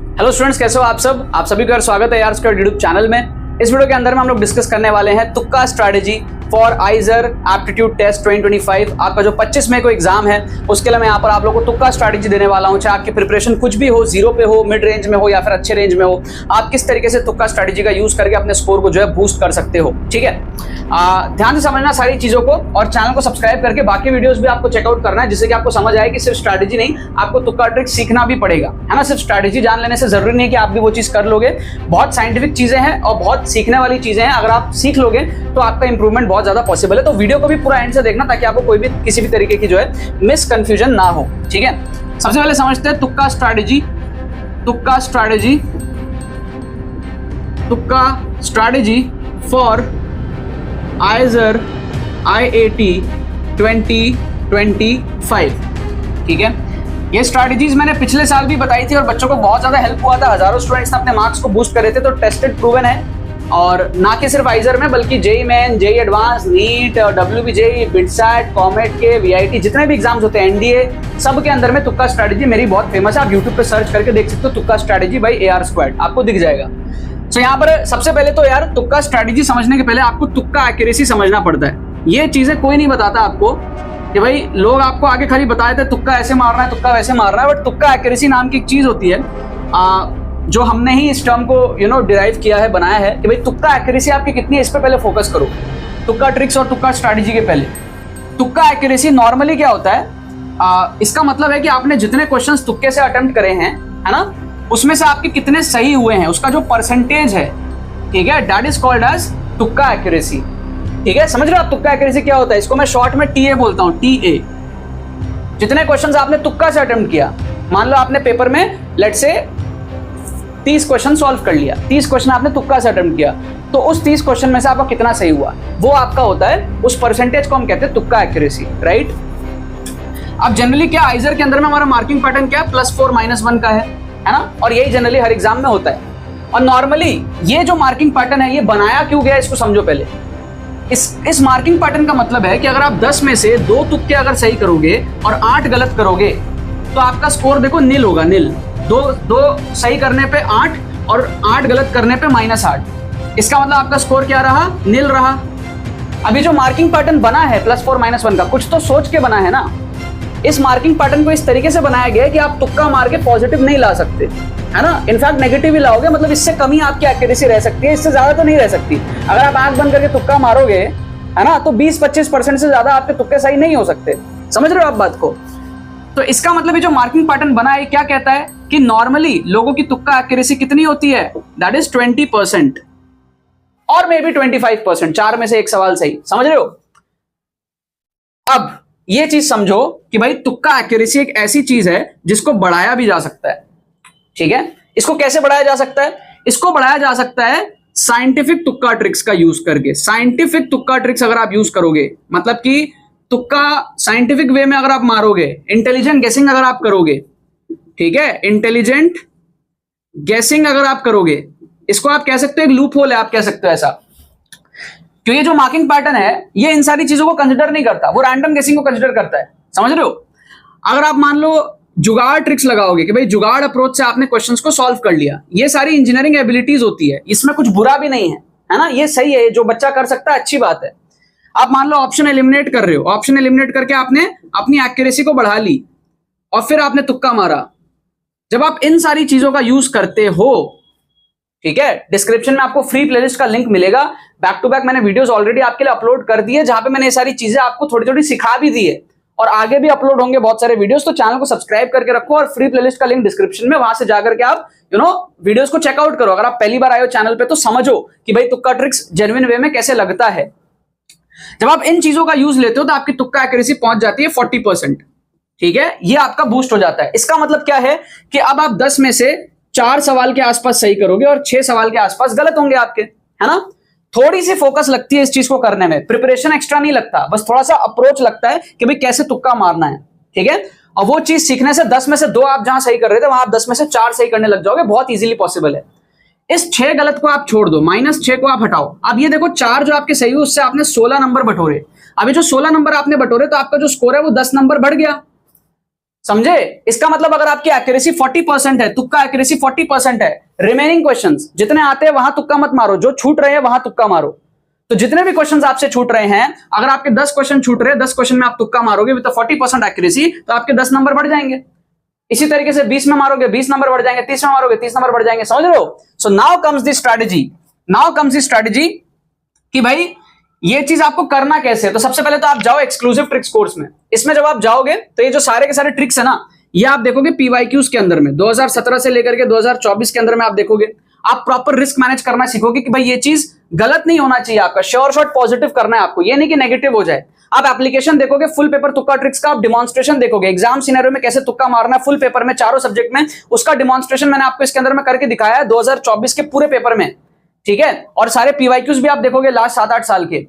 Hello students, कैसे हो आप सब? आप सभी का स्वागत है यार स्क्वायर यूट्यूब चैनल में। इस वीडियो के अंदर में हम लोग डिस्कस करने वाले हैं तुक्का strategy for IISER aptitude test 2025। आपका जो 25 मई को एग्जाम है उसके लिए मैं यहाँ पर आप लोगों को तुक्का स्ट्रैटेजी देने वाला हूँ। चाहे आपकी प्रिपरेशन कुछ भी हो, जीरो पे हो, मिड रेंज में हो या फिर अच्छे रेंज में हो, आप किस तरीके से तुक्का स्ट्रैटेजी का यूज करके अपने स्कोर को जो है बूस्ट कर सकते हो। ठीक है, ध्यान से समझना सारी चीजों को और चैनल को सब्सक्राइब करके बाकी वीडियोस भी आपको चेकआउट करना है, जिससे कि आपको समझ आए कि सिर्फ स्ट्रैटेजी नहीं, आपको तुक्का ट्रिक सीखना भी पड़ेगा, है ना। सिर्फ स्ट्रैटेजी जान लेने से जरूरी नहीं कि आप भी वो चीज कर लोगे। बहुत साइंटिफिक चीजें हैं और बहुत सीखने वाली चीजें हैं। अगर आप सीख लोगे तो आपका इंप्रूवमेंट बहुत ज्यादा पॉसिबल है। तो वीडियो को भी पूरा एंड से देखना ताकि आपको कोई भी किसी भी तरीके की जो है मिस कंफ्यूजन ना हो। ठीक है, सबसे पहले समझते हैं तुक्का स्ट्रैटेजी। तुक्का स्ट्रैटेजी, तुक्का स्ट्रैटेजी फॉर आइजर IIT 2025। ठीक है, ये स्ट्रैटेजीज मैंने पिछले साल भी बताई थी और बच्चों को बहुत ज्यादा हेल्प हुआ था। हजारों स्टूडेंट्स ने अपने मार्क्स को बूस्ट करे थे। तो टेस्टेड प्रूवन है, और ना कि सिर्फ आइजर में बल्कि JEE Main, JEE Advance, NEET, WBJEE, BITSAT, कॉमेट के, VIT, जितने भी एग्जाम्स होते हैं, NDA, सब के अंदर में तुक्का स्ट्रैटेजी मेरी बहुत फेमस है। आप यूट्यूब पे सर्च करके देख सकते हो तुक्का स्ट्रैटेजी बाय AR², आपको दिख जाएगा। तो यहाँ पर सबसे पहले तो यार तुक्का स्ट्रैटेजी समझने के पहले आपको तुक्का एक्यूरेसी समझना पड़ता है। ये चीजें कोई नहीं बताता आपको कि भाई लोग आपको आगे खाली बताए थे तुक्का ऐसे मारना है, तुक्का वैसे मारना है, बट तुक्का एक्यूरेसी नाम की एक चीज होती है जो हमने ही इस टर्म को डिराइव किया है, बनाया है कि भाई तुक्का एक्यूरेसी आपकी कितनी है, इस पे पहले फोकस करो। तुक्का ट्रिक्स और तुक्का स्ट्रैटेजी के पहले तुक्का एक्यूरेसी नॉर्मली क्या होता है, इसका मतलब है कि आपने जितने क्वेश्चंस तुक्के से अटेम्प्ट करे हैं, है ना, उसमें से आपके कितने सही हुए हैं, उसका जो परसेंटेज है, ठीक है, दैट इज कॉल्ड एज तुक्का एक्यूरेसी। ठीक है, समझ रहे हो आप तुक्का एक्यूरेसी क्या होता है? इसको मैं शॉर्ट में TA बोलता हूं, TA। जितने क्वेश्चंस आपने तुक्का से अटेम्प्ट किया, मान लो आपने पेपर में लेट्स से 30 क्वेश्चन सॉल्व कर लिया, 30 क्वेश्चन आपने तुक्का से अटेम्प्ट किया, तो उस 30 क्वेश्चन में से आपका कितना सही हुआ, वो आपका होता है, उस परसेंटेज को हम कहते हैं तुक्का एक्यूरेसी, राइट। अब जनरली क्या आइजर के अंदर में हमारा मार्किंग पैटर्न क्या है, +4 -1 का है ना, और यही जनरली हर एग्जाम में होता है। और नॉर्मली ये जो मार्किंग पैटर्न है, ये बनाया क्यों गया, इसको समझो पहले। इस मार्किंग पैटर्न का मतलब है कि अगर आप 10 में से 2 तुक्के अगर सही करोगे और 8 गलत करोगे तो आपका स्कोर देखो नील होगा, नील। दो सही करने पे 8 और 8 गलत करने पे -8। इसका मतलब आपका स्कोर क्या रहा, नील रहा। अभी जो मार्किंग पैटर्न बना है +4 -1 का, कुछ तो सोच के बना है ना। इस मार्किंग पैटर्न को इस तरीके से बनाया गया है कि आप तुक्का मार के पॉजिटिव नहीं ला सकते, है ना। इनफैक्ट नेगेटिव ही लाओगे, मतलब इससे कमी आपकी एक्यूरेसी रह सकती है, इससे ज्यादा तो नहीं रह सकती। अगर आप आंख बंद करके तुक्का मारोगे, है ना, तो 20-25% से ज्यादा आपके तुक्के सही नहीं हो सकते। समझ रहे हो आप बात को? तो इसका मतलब ये जो मार्किंग पैटर्न बना है क्या कहता है कि नॉर्मली लोगों की तुक्का एक्यूरेसी कितनी होती है, दैट इज 20% और मे बी 25%, 4 में से 1 सवाल सही। समझ रहे हो? अब ये चीज समझो कि भाई तुक्का एक्यूरेसी एक ऐसी चीज है जिसको बढ़ाया भी जा सकता है। ठीक है, इसको कैसे बढ़ाया जा सकता है? इसको बढ़ाया जा सकता है साइंटिफिक तुक्का ट्रिक्स का यूज करके। साइंटिफिक तुक्का ट्रिक्स अगर आप यूज करोगे, मतलब कि तुक्का साइंटिफिक वे में अगर आप मारोगे, इंटेलिजेंट गेसिंग अगर आप करोगे, ठीक है, इंटेलिजेंट गेसिंग अगर आप करोगे, इसको आप कह सकते हो एक लूप होल है, आप कह सकते हो ऐसा। क्योंकि जो मार्किंग पैटर्न है ये इन सारी चीजों को कंसिडर नहीं करता, वो रैंडम गेसिंग को कंसिडर करता है। समझ रहे हो? अगर आप मान लो जुगाड़ ट्रिक्स लगाओगे कि भाई जुगाड़ अप्रोच से आपने क्वेश्चंस को सॉल्व कर लिया, ये सारी इंजीनियरिंग एबिलिटीज होती है, इसमें कुछ बुरा भी नहीं है ना, ये सही है, जो बच्चा कर सकता है अच्छी बात है। आप मान लो ऑप्शन एलिमिनेट कर रहे हो, ऑप्शन एलिमिनेट करके आपने अपनी एक्यूरेसी को बढ़ा ली और फिर आपने तुक्का मारा। जब आप इन सारी चीजों का यूज करते हो, ठीक है, डिस्क्रिप्शन में आपको फ्री प्लेलिस्ट का लिंक मिलेगा। बैक टू बैक मैंने वीडियोस ऑलरेडी आपके लिए अपलोड कर दिए, जहां पे मैंने ये सारी चीजें आपको थोड़ी थोड़ी सिखा भी दी है, और आगे भी अपलोड होंगे बहुत सारे वीडियोस। तो चैनल को सब्सक्राइब करके रखो और फ्री प्लेलिस्ट का लिंक डिस्क्रिप्शन में, वहां से जाकर के आप वीडियोस को चेकआउट करो। अगर आप पहली बार आए हो चैनल पे तो समझो कि भाई तुक्का ट्रिक्स जेन्युइन वे में कैसे लगता है। जब आप इन चीजों का यूज लेते हो तो आपकी तुक्का एक्यूरेसी पहुंच जाती है 40%। ठीक है, ये आपका बूस्ट हो जाता है। इसका मतलब क्या है कि अब आप 10 में से 4 सवाल के आसपास सही करोगे और 6 सवाल के आसपास गलत होंगे आपके, है ना। थोड़ी सी फोकस लगती है इस चीज को करने में, प्रिपरेशन एक्स्ट्रा नहीं लगता, बस थोड़ा सा अप्रोच लगता है कि भाई कैसे तुक्का मारना है। ठीक है, और वो चीज सीखने से 10 में से 2 आप जहां सही कर रहे थे वहां आप 10 में से 4 सही करने लग जाओगे, बहुत इजीली पॉसिबल है। इस 6 गलत को आप छोड़ दो, -6 को आप हटाओ। अब ये देखो 4 जो आपके सही हुए उससे आपने 16 नंबर बटोरे। अभी जो 16 नंबर आपने बटोरे तो आपका जो स्कोर है वो 10 नंबर बढ़ गया। समझे? इसका मतलब अगर आपकी एक्यूरेसी 40% है, तुक्का एक्यूरेसी 40% है, रिमेनिंग क्वेश्चंस जितने आते हैं वहां तुक्का मत मारो, जो छूट रहे हैं वहां तुक्का मारो। तो जितने भी क्वेश्चंस आपसे छूट रहे हैं, अगर आपके 10 क्वेश्चन छूट रहे हैं, 10 क्वेश्चन में आप तुक्का मारोगे विद 40% एक्यूरेसी, तो आपके 10 नंबर बढ़ जाएंगे। इसी तरीके से 20 में मारोगे 20 नंबर बढ़ जाएंगे, 30 में मारोगे 30 नंबर बढ़ जाएंगे। समझ रहे हो? So now comes the strategy कि भाई ये चीज आपको करना कैसे है। तो सबसे पहले तो आप जाओ एक्सक्लूसिव ट्रिक्स कोर्स में। इसमें जब आप जाओगे तो ये जो सारे के सारे ट्रिक्स है ना, ये आप देखोगे पीवाईक्यूज के अंदर में 2017 से लेकर के 2024 के अंदर में आप देखोगे। आप प्रॉपर रिस्क मैनेज करना सीखोगे कि भाई ये चीज गलत नहीं होना चाहिए, आपका श्योर शॉट पॉजिटिव करना है आपको, ये नहीं कि नेगेटिव हो जाए। आप एप्लीकेशन देखोगे फुल पेपर तुक्का ट्रिक्स का, आप डिमॉन्स्ट्रेशन देखोगे एग्जाम सिनेरियो में कैसे तुक्का मारना है फुल पेपर में, चारों सब्जेक्ट में, उसका डिमॉन्स्ट्रेशन मैंने आपको इसके अंदर में करके दिखाया है 2024 के पूरे पेपर में, ठीक है। और सारे पीवाईक्यूज भी आप देखोगे लास्ट 7-8 साल के।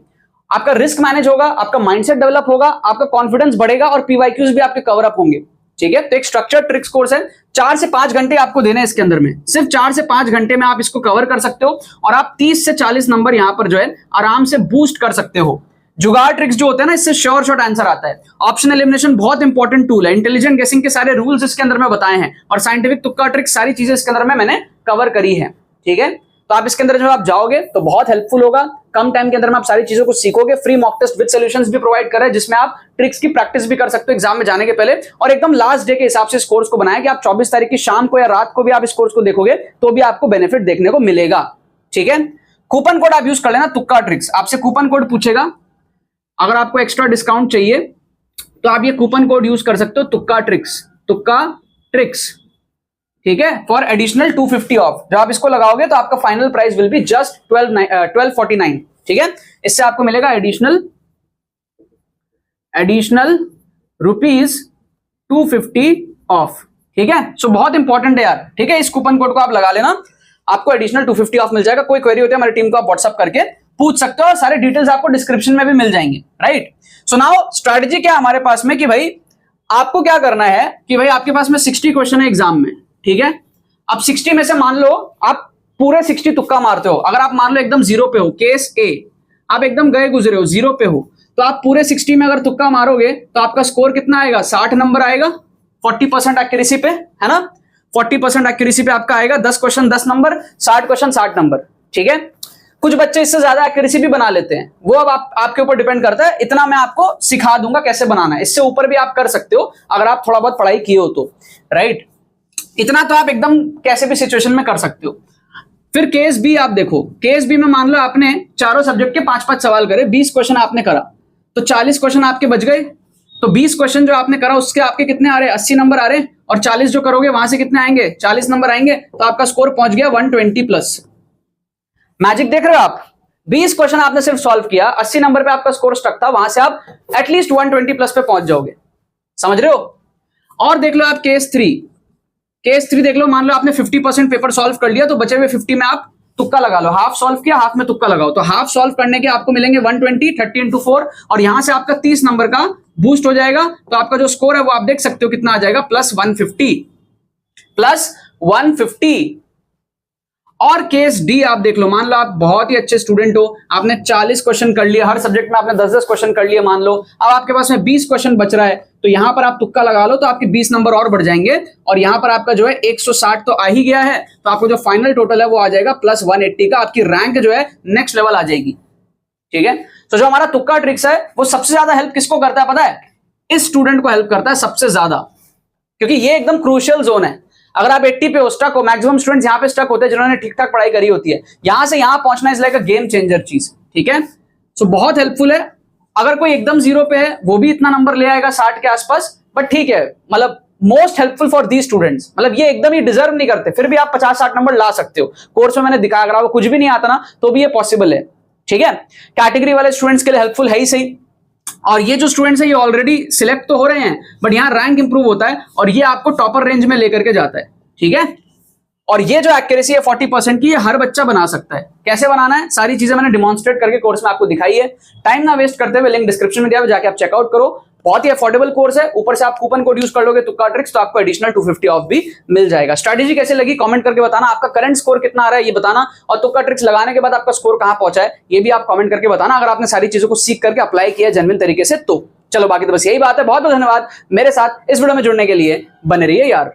आपका रिस्क मैनेज होगा, आपका माइंडसेट डेवलप होगा, आपका कॉन्फिडेंस बढ़ेगा और पीवाईक्यूज भी आपके कवर अप होंगे, ठीक है। तो एक स्ट्रक्चर्ड ट्रिक्स कोर्स है, 4 से 5 घंटे आपको देने हैं इसके अंदर में, सिर्फ 4 से 5 घंटे में आप इसको कवर कर सकते हो और आप 30 से 40 नंबर यहां पर जो है आराम से बूस्ट कर सकते हो। जुगाड़ ट्रिक्स जो होते हैं ना, इससे श्योर शॉट आंसर आता है। ऑप्शन एलिमिनेशन बहुत इंपॉर्टेंट टूल है, इंटेलिजेंट गेसिंग के सारे रूल्स इसके अंदर में बताए हैं और साइंटिफिक तुक्का ट्रिक्स सारी चीजें इसके अंदर में मैंने कवर करी है, ठीक है। तो आप इसके अंदर जब आप जाओगे तो बहुत हेल्पफुल होगा, कम टाइम के अंदर में आप सारी चीजों को सीखोगे। Free mock test with solutions भी प्रोवाइड कर रहे हैं जिसमें आप ट्रिक्स की प्रैक्टिस भी कर सकते हो एग्जाम में जाने के पहले। और एकदम लास्ट डे के हिसाब से इस कोर्स को बनाया कि आप 24 तारीख की शाम को या रात को भी आप इस कोर्स को देखोगे तो भी आपको बेनिफिट देखने को मिलेगा, ठीक है। कूपन कोड आप यूज कर लेना तुक्का ट्रिक्स, आपसे कूपन कोड पूछेगा, अगर आपको एक्स्ट्रा डिस्काउंट चाहिए तो आप ये कूपन कोड यूज कर सकते हो तुक्का ट्रिक्स, ठीक है, फॉर एडिशनल 250 ऑफ। जब आप इसको लगाओगे तो आपका final price will be just 1249, ठीक है। इससे आपको मिलेगा एडिशनल रुपीज 250 ऑफ, ठीक है। सो बहुत इंपॉर्टेंट है यार, ठीक है। इस कूपन कोड को आप लगा लेना, आपको एडिशनल 250 ऑफ मिल जाएगा। कोई क्वेरी होती है हमारी टीम को आप व्हाट्सअप करके पूछ सकते हो और सारे डिटेल्स आपको डिस्क्रिप्शन में भी मिल जाएंगे, राइट। सो नाउ स्ट्रेटजी क्या हमारे पास में कि भाई आपको क्या करना है कि भाई आपके पास में 60 क्वेश्चन है एग्जाम में, ठीक है। अब 60 में से मान लो आप पूरे 60 तुक्का मारते हो। अगर आप मान लो एकदम 0 पे हो, केस ए, आप एकदम गए गुजरे हो 0 पे हो, तो आप पूरे 60 में अगर तुक्का मारोगे तो आपका स्कोर कितना आएगा? 60 नंबर आएगा 40% एक्यूरेसी पे, है ना। 40% एक्यूरेसी पे आपका आएगा 10 क्वेश्चन 10 नंबर, 60 क्वेश्चन 60 नंबर, ठीक है। कुछ बच्चे इससे ज्यादा एक्यूरेसी भी बना लेते हैं, वो अब आपके ऊपर डिपेंड करता है। इतना मैं आपको सिखा दूंगा कैसे बनाना है, इससे ऊपर भी आप कर सकते हो अगर आप थोड़ा बहुत पढ़ाई किए हो तो, राइट। इतना तो आप एकदम कैसे भी सिचुएशन में कर सकते हो। फिर केस बी आप देखो, केस बी में मान लो आपने चारों सब्जेक्ट के 5-5 सवाल करे, 20 क्वेश्चन आपने करा तो 40 क्वेश्चन आपके बच गए। तो 20 क्वेश्चन जो आपने करा उसके आपके कितने आ रहे? 80 नंबर आ रहे, और 40 जो करोगे वहां से कितने आएंगे? 40 नंबर आएंगे, तो आपका स्कोर पहुंच गया 120 प्लस। मैजिक देख रहे हो आप? 20 क्वेश्चन आपने सिर्फ सॉल्व किया, 80 नंबर पे आपका स्कोर स्टक था, वहां से आप एटलीस्ट 120 प्लस पे पहुंच जाओगे, समझ रहे हो। और देख लो आप केस थ्री देख लो, मान लो आपने 50% पेपर सॉल्व कर लिया, तो बचे हुए 50 में आप तुक्का लगा लो। हाफ सॉल्व किया, हाफ में तुक्का लगाओ, तो हाफ सॉल्व करने के आपको मिलेंगे 120, 30 into 4, और यहां से आपका 30 नंबर का बूस्ट हो जाएगा। तो आपका जो स्कोर है वो आप देख सकते हो कितना आ जाएगा, +150। और केस डी आप देख लो, मान लो आप बहुत ही अच्छे स्टूडेंट हो, आपने 40 क्वेश्चन कर लिए, हर सब्जेक्ट में आपने 10-10 क्वेश्चन कर लिए मान लो, अब आपके पास में 20 क्वेश्चन बच रहा है, तो यहां पर आप तुक्का लगा लो तो आपके 20 नंबर और बढ़ जाएंगे, और यहां पर आपका जो है 160 तो आ ही गया है, तो आपको जो फाइनल टोटल है वो आ जाएगा +180 का, आपकी रैंक जो है नेक्स्ट लेवल आ जाएगी, ठीक है। तो जो हमारा तुक्का ट्रिक्स है वो सबसे ज्यादा हेल्प किसको करता है पता है? इस स्टूडेंट को हेल्प करता है सबसे ज्यादा, क्योंकि ये एकदम क्रूशियल जोन है। अगर आप 80 पे हो, स्टक हो, मैक्सिमम स्टूडेंट्स यहाँ पे स्टक होते हैं जिन्होंने ठीक ठाक पढ़ाई करी होती है, यहां से यहां पहुंचना is like a game changer चीज, ठीक है। सो बहुत हेल्पफुल है। अगर कोई एकदम 0 पे है वो भी इतना नंबर ले आएगा 60 के आसपास, बट ठीक है, मतलब most helpful for these students, मतलब ये एकदम ही डिजर्व नहीं करते, फिर भी आप 50-60 नंबर ला सकते हो। कोर्स में मैंने दिखाया, अगर आपको कुछ भी नहीं आता ना तो भी ये पॉसिबल है, ठीक है। कैटेगरी वाले स्टूडेंट्स के लिए हेल्पफुल है ही सही, और ये जो स्टूडेंट्स है ये ऑलरेडी सिलेक्ट तो हो रहे हैं, बट यहाँ रैंक इंप्रूव होता है और ये आपको टॉपर रेंज में लेकर के जाता है, ठीक है। और ये जो एक्यूरेसी है 40% की, ये हर बच्चा बना सकता है। कैसे बनाना है सारी चीजें मैंने डिमॉन्स्ट्रेट करके कोर्स में आपको दिखाई है। टाइम ना वेस्ट करते हुए लिंक डिस्क्रिप्शन में दिया है, जाके आप चेकआउट करो। बहुत ही अफोर्डेबल कोर्स है, ऊपर से आप कूपन कोड यूज कर लोगे तुक्का ट्रिक्स, तो आपको एडिशनल 250 ऑफ भी मिल जाएगा। स्ट्रैटेजी कैसे लगी कमेंट करके बताना, आपका करंट स्कोर कितना आ रहा है ये बताना, और तुक्का ट्रिक्स लगाने के बाद आपका स्कोर कहां पहुंचा है ये भी आप कमेंट करके बताना, अगर आपने सारी चीजों को सीख करके अप्लाई किया जेन्युइन तरीके से तो। चलो बाकी तो बस यही बात है। बहुत बहुत धन्यवाद मेरे साथ इस वीडियो में जुड़ने के लिए, बने रहिए यार।